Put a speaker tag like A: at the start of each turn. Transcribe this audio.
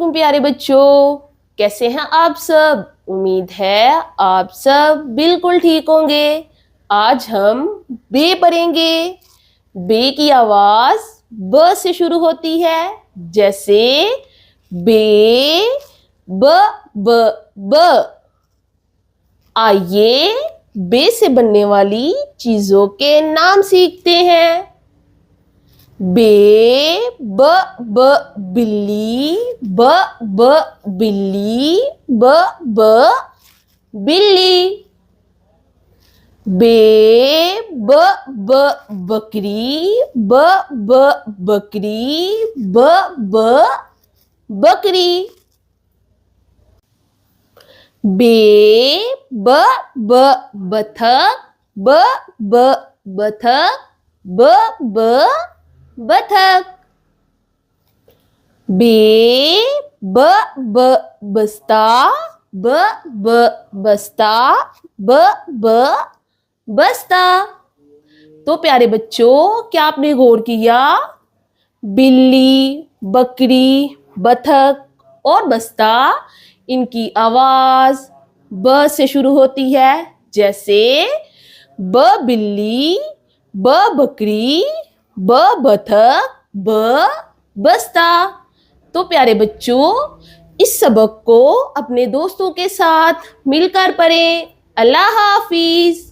A: वालेकुम प्यारे बच्चों, कैसे हैं आप सब। उम्मीद है आप सब बिल्कुल ठीक होंगे। आज हम बे पढ़ेंगे। बे की आवाज ब से शुरू होती है, जैसे बे, ब ब ब। आइए बे से बनने वाली चीजों के नाम सीखते हैं। बे, ब ब बिल्ली, ब ब बिल्ली, ब ब बिल्ली। बे, ब ब बकरी, ब ब बकरी, ब ब बकरी। बे, ब ब बतख, ब ब बतख, ब ब बतख। बे, ब ब बस्ता, ब ब बस्ता, ब ब बस्ता। तो प्यारे बच्चों, क्या आपने गौर किया? बिल्ली, बकरी, बतख और बस्ता, इनकी आवाज ब से शुरू होती है, जैसे ब बिल्ली, ब बकरी, ब बतख, ब बस्ता। तो प्यारे बच्चों, इस सबक को अपने दोस्तों के साथ मिलकर पढ़ें। अल्लाह हाफिज।